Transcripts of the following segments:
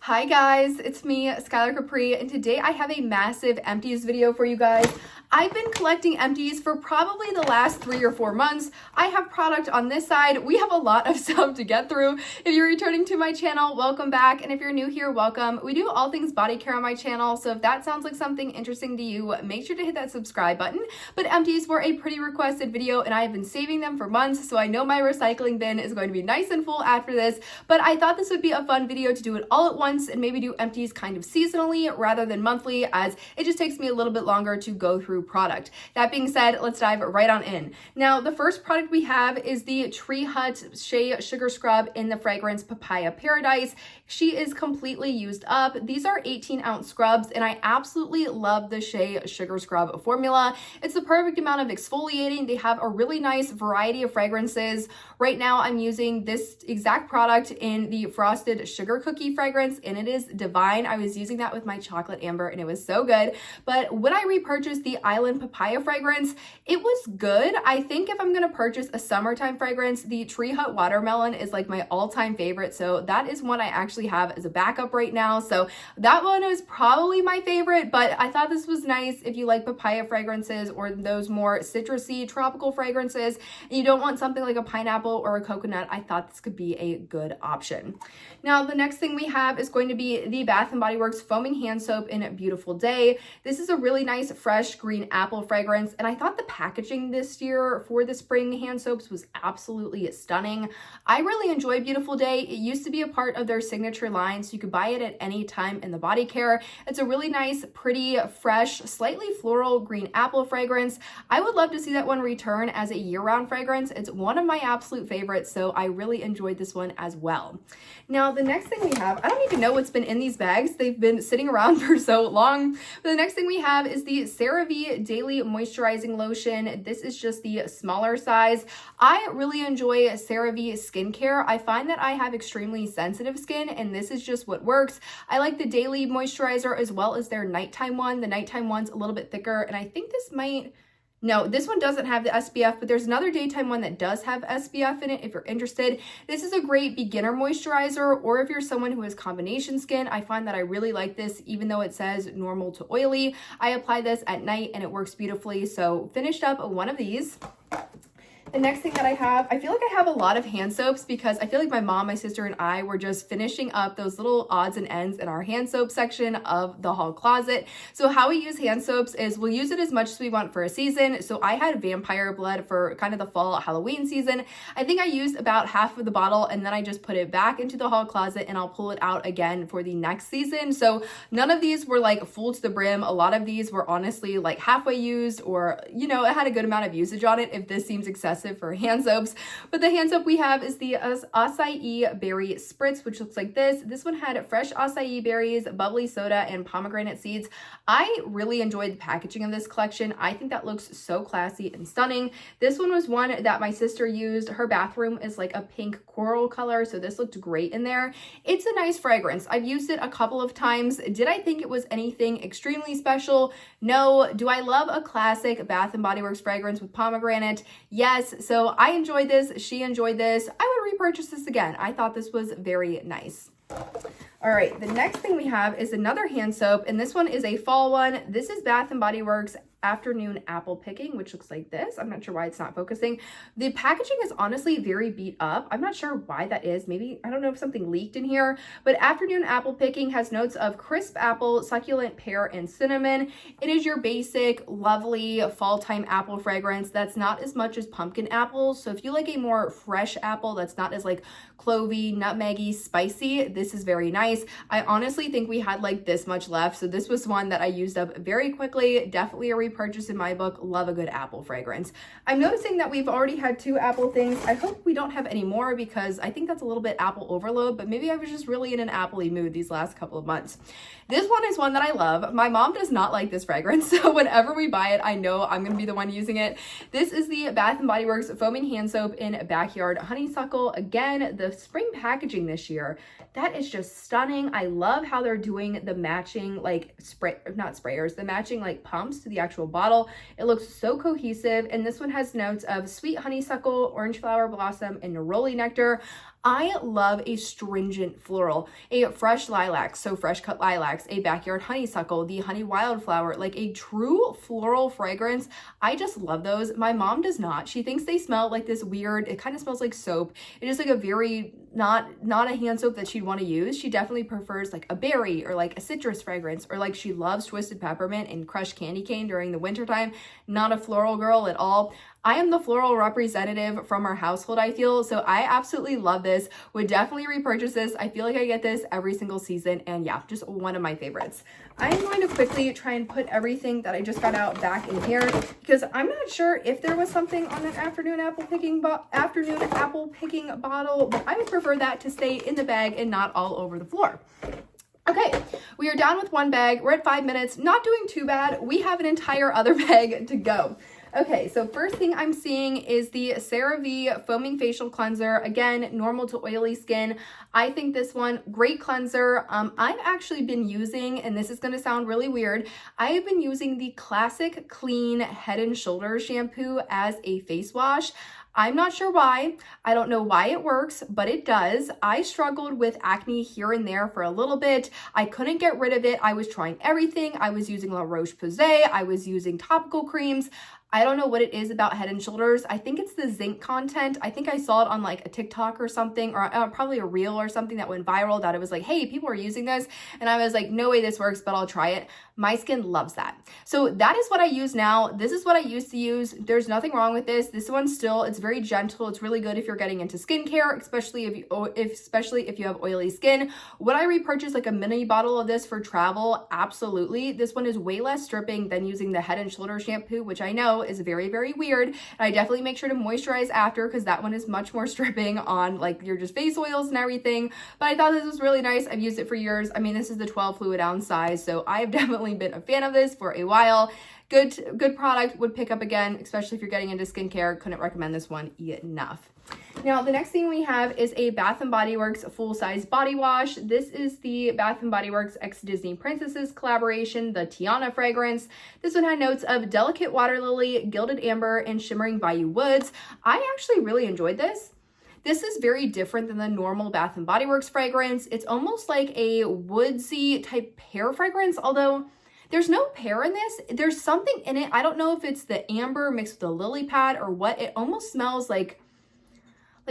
Hi guys, it's me, Skylar Capri, and today I have a massive Empties video for you guys. I've been collecting Empties for probably the last 3 or 4 months. I have product on this side. We have a lot of stuff to get through. If you're returning to my channel, welcome back, and if you're new here, welcome. We do all things body care on my channel, so if that sounds like something interesting to you, make sure to hit that subscribe button. But Empties were a pretty requested video, and I have been saving them for months, so I know my recycling bin is going to be nice and full after this, but I thought this would be a fun video to do it all at once and maybe do Empties kind of seasonally rather than monthly, as it just takes me a little bit longer to go through product. That being said, let's dive right on in. Now, the first product we have is the Tree Hut Shea Sugar Scrub in the fragrance Papaya Paradise. She is completely used up. These are 18-ounce scrubs, and I absolutely love the Shea Sugar Scrub formula. It's the perfect amount of exfoliating. They have a really nice variety of fragrances. Right now, I'm using this exact product in the Frosted Sugar Cookie fragrance, and it is divine. I was using that with my chocolate amber, and it was so good. But when I repurchased the Island Papaya fragrance, it was good. I think if I'm gonna purchase a summertime fragrance, the Tree Hut Watermelon is like my all-time favorite. So that is one I actually have as a backup right now. So that one is probably my favorite, but I thought this was nice if you like papaya fragrances or those more citrusy tropical fragrances, and you don't want something like a pineapple or a coconut. I thought this could be a good option. Now, the next thing we have is going to be the Bath & Body Works Foaming Hand Soap in Beautiful Day. This is a really nice fresh green apple fragrance, and I thought the packaging this year for the spring hand soaps was absolutely stunning. I really enjoy Beautiful Day. It used to be a part of their signature line, so you could buy it at any time in the body care. It's a really nice, pretty, fresh, slightly floral green apple fragrance. I would love to see that one return as a year-round fragrance. It's one of my absolute favorites, so I really enjoyed this one as well. Now, the next thing we have, I don't even know what's been in these bags. They've been sitting around for so long. But the next thing we have is the CeraVe Daily Moisturizing Lotion. This is just the smaller size. I really enjoy CeraVe skincare. I find that I have extremely sensitive skin, and this is just what works. I like the daily moisturizer as well as their nighttime one. The nighttime one's a little bit thicker, and I think this might... No, this one doesn't have the SPF, but there's another daytime one that does have SPF in it if you're interested. This is a great beginner moisturizer, or if you're someone who has combination skin, I find that I really like this, even though it says normal to oily. I apply this at night and it works beautifully. So finished up one of these. The next thing that I have, I feel like I have a lot of hand soaps because I feel like my mom, my sister, and I were just finishing up those little odds and ends in our hand soap section of the hall closet. So how we use hand soaps is we'll use it as much as we want for a season. So I had Vampire Blood for kind of the fall Halloween season. I think I used about half of the bottle, and then I just put it back into the hall closet, and I'll pull it out again for the next season. So none of these were like full to the brim. A lot of these were honestly like halfway used, or, you know, it had a good amount of usage on it if this seems excessive for hand soaps. But the hand soap we have is the acai berry spritz, which looks like this. This one had fresh acai berries, bubbly soda, and pomegranate seeds. I really enjoyed the packaging of this collection. I think that looks so classy and stunning. This one was one that my sister used. Her bathroom is like a pink coral color, so this looked great in there. It's a nice fragrance. I've used it a couple of times. Did I think it was anything extremely special? No. Do I love a classic Bath & Body Works fragrance with pomegranate? Yes. So I enjoyed this. She enjoyed this. I would repurchase this again. I thought this was very nice. All right, the next thing we have is another hand soap, and this one is a fall one. This is Bath & Body Works Afternoon Apple Picking, which looks like this. I'm not sure why it's not focusing. The packaging is honestly very beat up. I'm not sure why that is. Maybe, I don't know if something leaked in here, but Afternoon Apple Picking has notes of crisp apple, succulent pear, and cinnamon. It is your basic, lovely fall time apple fragrance that's not as much as pumpkin apple. So if you like a more fresh apple that's not as like clovey, nutmeggy, spicy, this is very nice. I honestly think we had like this much left. So this was one that I used up very quickly. Definitely a repurchase in my book. Love a good apple fragrance. I'm noticing that we've already had 2 apple things. I hope we don't have any more because I think that's a little bit apple overload, but maybe I was just really in an apple-y mood these last couple of months. This one is one that I love. My mom does not like this fragrance, so whenever we buy it, I know I'm going to be the one using it. This is the Bath & Body Works Foaming Hand Soap in Backyard Honeysuckle. Again, the spring packaging this year, that is just stunning. I love how they're doing the matching like not sprayers, the matching like pumps to the actual actual bottle. It looks so cohesive, and this one has notes of sweet honeysuckle, orange flower blossom, and neroli nectar. I love a stringent floral, a fresh lilac, so fresh cut lilacs, a backyard honeysuckle, the honey wildflower, like a true floral fragrance. I just love those. My mom does not. She thinks they smell like this weird, it kind of smells like soap. It is like a very, not a hand soap that she'd want to use. She definitely prefers like a berry or like a citrus fragrance, or like she loves twisted peppermint and crushed candy cane during the wintertime. Not a floral girl at all. I am the floral representative from our household, I feel, so I absolutely love this. Would definitely repurchase this. I feel like I get this every single season, and yeah, just one of my favorites. I am going to quickly try and put everything that I just got out back in here, because I'm not sure if there was something on that afternoon apple picking bottle, but I would prefer that to stay in the bag and not all over the floor. Okay, we are down with one bag. We're at 5 minutes, not doing too bad. We have an entire other bag to go. Okay, so first thing I'm seeing is the CeraVe Foaming Facial Cleanser. Again, normal to oily skin. I think this one, great cleanser. I've actually been using, and this is gonna sound really weird, I have been using the Classic Clean Head and Shoulders shampoo as a face wash. I'm not sure why. I don't know why it works, but it does. I struggled with acne here and there for a little bit. I couldn't get rid of it. I was trying everything. I was using La Roche-Posay. I was using topical creams. I don't know what it is about Head and Shoulders. I think it's the zinc content. I think I saw it on like a TikTok or something, or probably a reel or something that went viral, that it was like, hey, people are using this. And I was like, no way this works, but I'll try it. My skin loves that. So that is what I use now. This is what I used to use. There's nothing wrong with this. This one still, it's very gentle. It's really good if you're getting into skincare, especially if you have oily skin. Would I repurchase like a mini bottle of this for travel? Absolutely. This one is way less stripping than using the Head and Shoulders shampoo, which I know is very, very weird. And I definitely make sure to moisturize after, because that one is much more stripping on like your just face oils and everything. But I thought this was really nice. I've used it for years. I mean, this is the 12 fluid ounce size, so I have definitely been a fan of this for a while. Good product, would pick up again, especially if you're getting into skincare. Couldn't recommend this one enough. Now, the next thing we have is a Bath & Body Works full-size body wash. This is the Bath & Body Works X Disney Princesses collaboration, the Tiana fragrance. This one had notes of delicate water lily, gilded amber, and shimmering bayou woods. I actually really enjoyed this. This is very different than the normal Bath & Body Works fragrance. It's almost like a woodsy type pear fragrance, although there's no pear in this. There's something in it. I don't know if it's the amber mixed with the lily pad or what. It almost smells like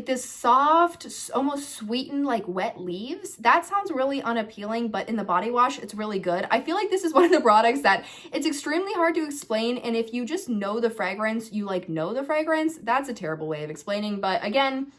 this soft, almost sweetened, like wet leaves. That sounds really unappealing, but in the body wash, it's really good. I feel like this is one of the products that it's extremely hard to explain, and if you just know the fragrance, you like know the fragrance. That's a terrible way of explaining, but again,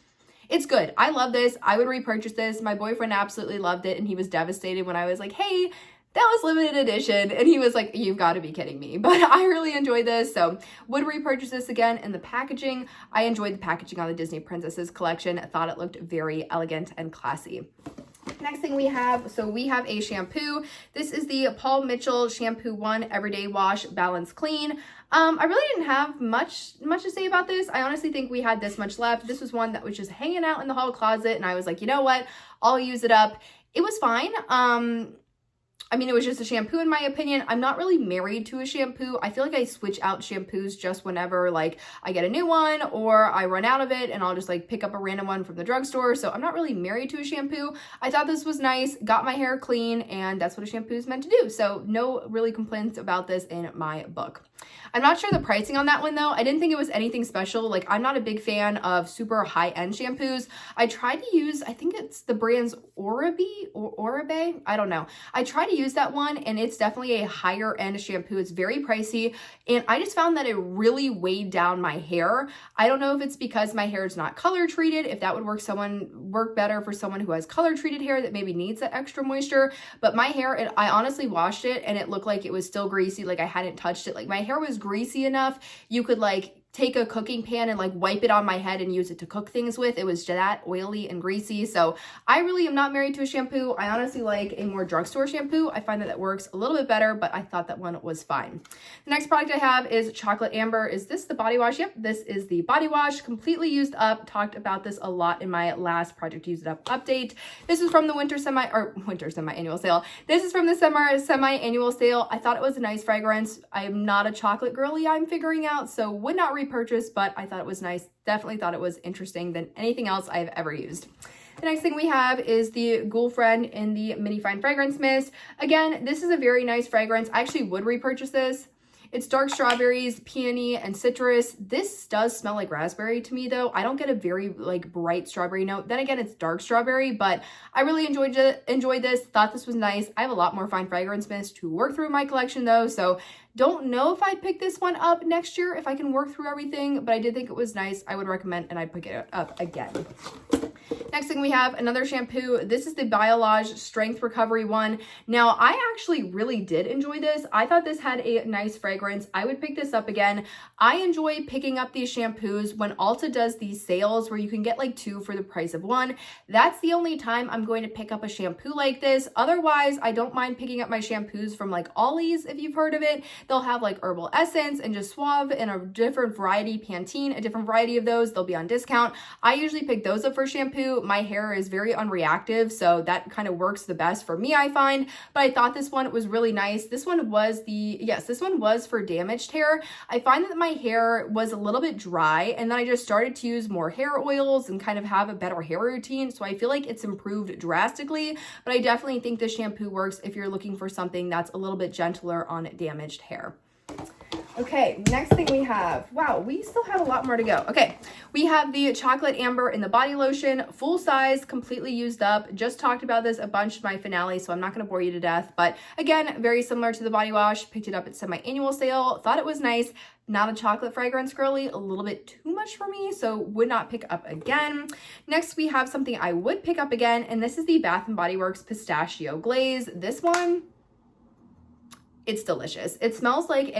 it's good. I love this. I would repurchase this. My boyfriend absolutely loved it, and he was devastated when I was like, hey, that was limited edition, and he was like, you've got to be kidding me. But I really enjoyed this, so would repurchase this again. And the packaging, I enjoyed the packaging on the Disney Princesses collection. I thought it looked very elegant and classy. Next thing we have, so we have a shampoo. This is the Paul Mitchell Shampoo 1 Everyday Wash Balance Clean. I really didn't have much to say about this. I honestly think we had this much left. This was one that was just hanging out in the hall closet, and I was like, you know what, I'll use it up. It was fine. I mean, it was just a shampoo in my opinion. I'm not really married to a shampoo. I feel like I switch out shampoos just whenever like I get a new one or I run out of it, and I'll just like pick up a random one from the drugstore. So I'm not really married to a shampoo. I thought this was nice, got my hair clean, and that's what a shampoo is meant to do. So no really complaints about this in my book. I'm not sure the pricing on that one though. I didn't think it was anything special. Like, I'm not a big fan of super high-end shampoos. I tried to use, I think it's the brand's Oribe or Oribe. I don't know. I tried to use that one, and it's definitely a higher end shampoo. It's very pricey, and I just found that it really weighed down my hair. I don't know if it's because my hair is not color treated, if that would work better for someone who has color treated hair that maybe needs that extra moisture. But my hair, I honestly washed it and it looked like it was still greasy, like I hadn't touched it. Like, my hair was greasy enough you could like take a cooking pan and like wipe it on my head and use it to cook things with. It was that oily and greasy. So I really am not married to a shampoo. I honestly like a more drugstore shampoo. I find that that works a little bit better, but I thought that one was fine. The next product I have is Chocolate Amber. Is this the body wash? Yep, this is the body wash. Completely used up. Talked about this a lot in my last Project Use It Up update. This is from the winter semi-annual sale. This is from the semi-annual sale. I thought it was a nice fragrance. I am not a chocolate girly, I'm figuring out, so would not repurchase, but I thought it was nice. Definitely thought it was interesting than anything else I've ever used. The next thing we have is the Girlfriend in the Mini Fine Fragrance Mist. Again, this is a very nice fragrance. I actually would repurchase this. It's dark strawberries, peony, and citrus. This does smell like raspberry to me though. I don't get a very like bright strawberry note. Then again, it's dark strawberry, but I really enjoyed this. Thought this was nice. I have a lot more fine fragrance mist to work through in my collection though, so don't know if I'd pick this one up next year if I can work through everything, but I did think it was nice. I would recommend, and I'd pick it up again. Next thing we have another shampoo. This is the Biolage Strength Recovery one. Now, I actually really did enjoy this. I thought this had a nice fragrance. I would pick this up again. I enjoy picking up these shampoos when Ulta does these sales where you can get like 2 for the price of 1. That's the only time I'm going to pick up a shampoo like this. Otherwise, I don't mind picking up my shampoos from like Ollie's, if you've heard of it. They'll have like Herbal Essence and Just Suave and a different variety, Pantene, a different variety of those. They'll be on discount. I usually pick those up for shampoo. My hair is very unreactive, so that kind of works the best for me, I find. But I thought this one was really nice. This one was this one was for damaged hair. I find that my hair was a little bit dry, and then I just started to use more hair oils and kind of have a better hair routine. So I feel like it's improved drastically, but I definitely think this shampoo works if you're looking for something that's a little bit gentler on damaged hair. Okay, next thing we have, wow, we still have a lot more to go. Okay, we have the Chocolate Amber in the body lotion, full size, completely used up. Just talked about this a bunch in my finale, so I'm not going to bore you to death. But again, very similar to the body wash. Picked it up at semi-annual sale. Thought it was nice. Not a chocolate fragrance girly, a little bit too much for me, so would not pick up again. Next, we have something I would pick up again, and this is the Bath & Body Works Pistachio Glaze. This one, it's delicious. It smells like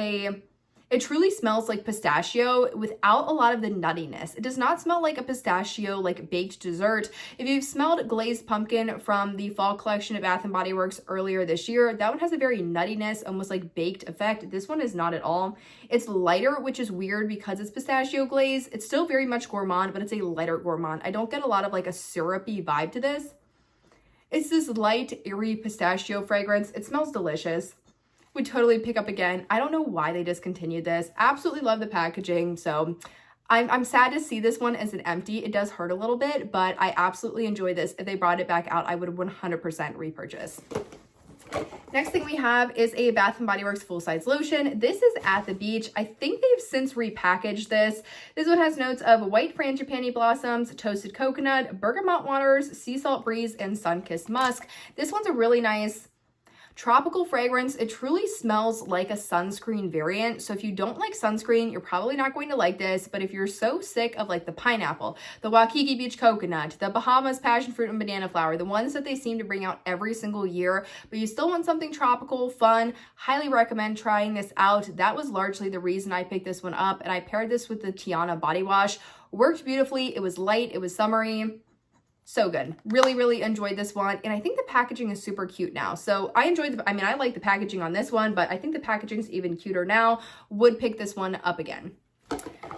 it truly smells like pistachio without a lot of the nuttiness. It does not smell like a pistachio, like baked dessert. If you've smelled glazed pumpkin from the fall collection at Bath & Body Works earlier this year, that one has a very nuttiness, almost like baked effect. This one is not at all. It's lighter, which is weird because it's pistachio glaze. It's still very much gourmand, but it's a lighter gourmand. I don't get a lot of like a syrupy vibe to this. It's this light, airy pistachio fragrance. It smells delicious. Would totally pick up again. I don't know why they discontinued this. Absolutely love the packaging, so I'm sad to see this one as an empty. It does hurt a little bit, but I absolutely enjoy this. If they brought it back out, I would 100% repurchase. Next thing we have is a Bath & Body Works full-size lotion. This is At the Beach. I think they've since repackaged this. This one has notes of white frangipani blossoms, toasted coconut, bergamot waters, sea salt breeze, and sun-kissed musk. This one's a really nice tropical fragrance. It truly smells like a sunscreen variant. So if you don't like sunscreen, you're probably not going to like this. But if you're so sick of like the pineapple, the Waikiki Beach coconut, the Bahamas passion fruit and banana flower, the ones that they seem to bring out every single year, but you still want something tropical, fun, highly recommend trying this out. That was largely the reason I picked this one up. And I paired this with the Tiana body wash. Worked beautifully. It was light. It was summery. So good. Really, really enjoyed this one. And I think the packaging is super cute now. So I like the packaging on this one, but I think the packaging is even cuter now. Would pick this one up again.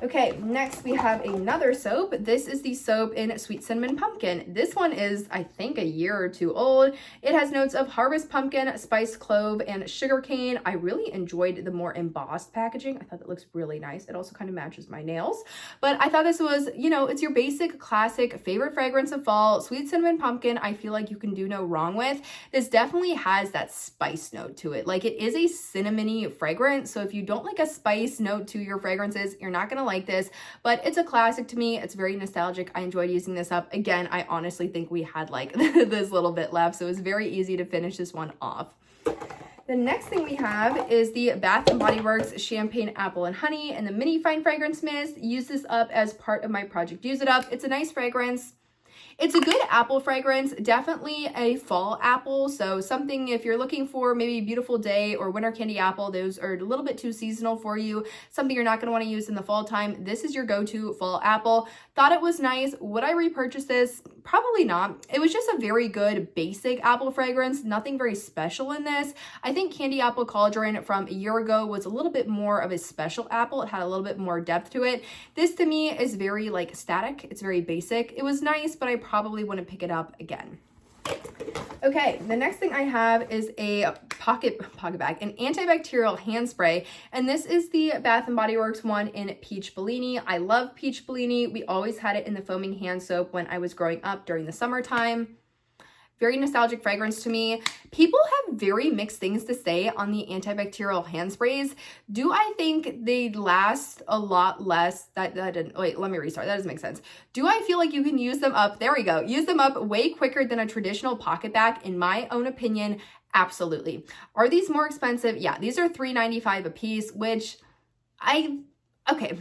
Okay, next we have another soap. This is the soap in Sweet Cinnamon Pumpkin. This one is, I think, a year or two old. It has notes of harvest pumpkin, spiced clove, and sugarcane. I really enjoyed the more embossed packaging. I thought that looks really nice. It also kind of matches my nails. But I thought this was, it's your basic, classic, favorite fragrance of fall. Sweet Cinnamon Pumpkin, I feel like you can do no wrong with. This definitely has that spice note to it. Like, it is a cinnamony fragrance. So if you don't like a spice note to your fragrances, you're not going to like this, but it's a classic to me. It's very nostalgic. I enjoyed using this up. Again, I honestly think we had like this little bit left, so it was very easy to finish this one off. The next thing we have is the Bath & Body Works Champagne Apple and Honey and the Mini Fine Fragrance Mist. Use this up as part of my Project Use It Up. It's a nice fragrance. It's a good apple fragrance, definitely a fall apple. So something, if you're looking for maybe beautiful day or winter candy apple, those are a little bit too seasonal for you. Something you're not going to want to use in the fall time. This is your go-to fall apple. Thought it was nice. Would I repurchase this? Probably not. It was just a very good basic apple fragrance. Nothing very special in this. I think Candy Apple Cauldron from a year ago was a little bit more of a special apple. It had a little bit more depth to it. This to me is very like static. It's very basic. It was nice, but I probably wouldn't pick it up again. Okay, the next thing I have is a pocket bag, an antibacterial hand spray, and this is the Bath & Body Works one in Peach Bellini. I love Peach Bellini. We always had it in the foaming hand soap when I was growing up during the summertime. Very nostalgic fragrance to me. People have very mixed things to say on the antibacterial hand sprays. Do I think they last a lot less? That didn't, wait, let me restart. That doesn't make sense. Do I feel like you can use them up? There we go. Use them up way quicker than a traditional pocket bag, in my own opinion. Absolutely. Are these more expensive? Yeah, these are $3.95 a piece, which okay,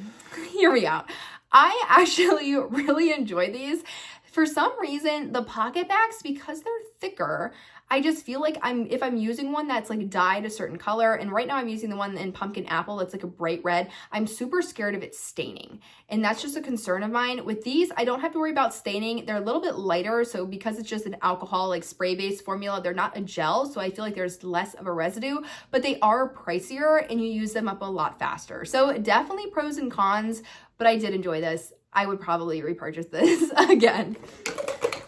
hear me out. I actually really enjoy these. For some reason, the pocket bags, because they're thicker, I just feel like if I'm using one that's like dyed a certain color, and right now I'm using the one in pumpkin apple, it's like a bright red, I'm super scared of it staining. And that's just a concern of mine. With these, I don't have to worry about staining. They're a little bit lighter, so because it's just an alcohol like spray-based formula, they're not a gel, so I feel like there's less of a residue, but they are pricier and you use them up a lot faster. So definitely pros and cons, but I did enjoy this. I would probably repurchase this again.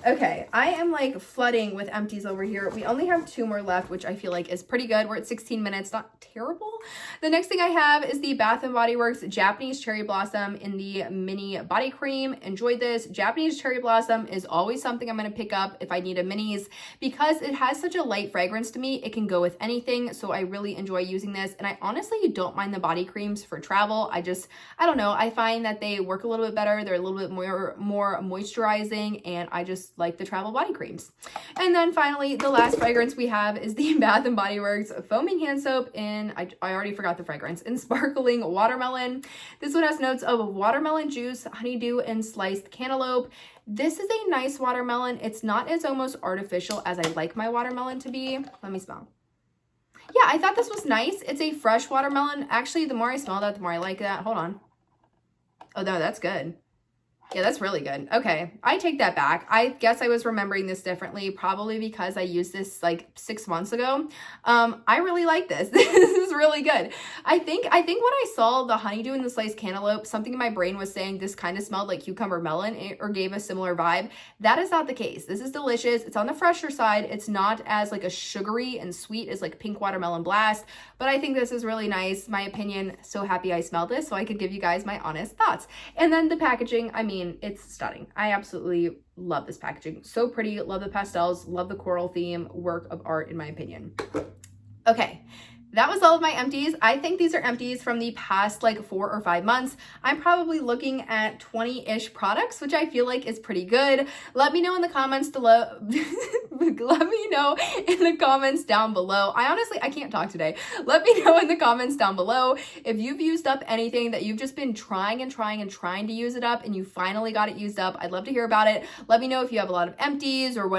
Okay, I am like flooding with empties over here. We only have 2 more left, which I feel like is pretty good. We're at 16 minutes, not terrible. The next thing I have is the Bath & Body Works Japanese Cherry Blossom in the mini body cream. Enjoyed this. Japanese Cherry Blossom is always something I'm going to pick up if I need a minis, because it has such a light fragrance to me. It can go with anything, so I really enjoy using this. And I honestly don't mind the body creams for travel. I don't know. I find that they work a little bit better. They're a little bit more moisturizing, and I just like the travel body creams. And then finally, the last fragrance we have is the Bath & Body Works Foaming Hand Soap in, I already forgot the fragrance, in Sparkling Watermelon. This one has notes of watermelon juice, honeydew, and sliced cantaloupe. This is a nice watermelon. It's not as almost artificial as I like my watermelon to be. Let me smell. Yeah, I thought this was nice. It's a fresh watermelon. Actually, the more I smell that, the more I like that. Hold on. Oh, no, that's good. Yeah, that's really good. Okay, I take that back. I guess I was remembering this differently, probably because I used this like 6 months ago. I really like this. This is really good. I think when I saw the honeydew and the sliced cantaloupe, something in my brain was saying this kind of smelled like cucumber melon or gave a similar vibe. That is not the case. This is delicious. It's on the fresher side. It's not as like a sugary and sweet as like Pink Watermelon Blast, but I think this is really nice. My opinion, so happy I smelled this so I could give you guys my honest thoughts. And then the packaging, I mean, it's stunning. I absolutely love this packaging. So pretty. Love the pastels. Love the coral theme. Work of art, in my opinion. Okay. That was all of my empties. I think these are empties from the past like 4 or 5 months. I'm probably looking at 20-ish products, which I feel like is pretty good. Let me know in the comments below. Let me know in the comments down below. I can't talk today. Let me know in the comments down below if you've used up anything that you've just been trying to use it up and you finally got it used up. I'd love to hear about it. Let me know if you have a lot of empties or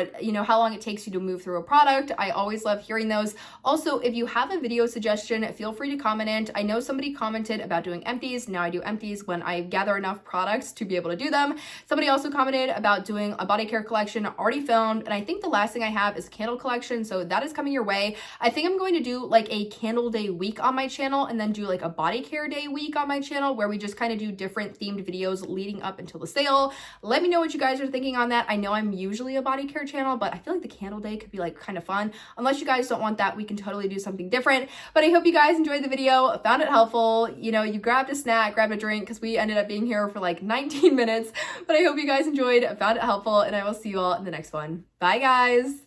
how long it takes you to move through a product. I always love hearing those. Also, if you have a video suggestion, feel free to comment it. I know somebody commented about doing empties. Now I do empties when I gather enough products to be able to do them. Somebody also commented about doing a body care collection, already filmed, and I think the last thing I have is a candle collection, so that is coming your way. I think I'm going to do like a candle day week on my channel and then do like a body care day week on my channel where we just kind of do different themed videos leading up until the sale. Let me know what you guys are thinking on that. I know I'm usually a body care channel, but I feel like the candle day could be like kind of fun. Unless you guys don't want that, we can totally do something different. But I hope you guys enjoyed the video, found it helpful. You grabbed a snack, grabbed a drink, because we ended up being here for like 19 minutes. But I hope you guys enjoyed, found it helpful, and I will see you all in the next one. Bye, guys.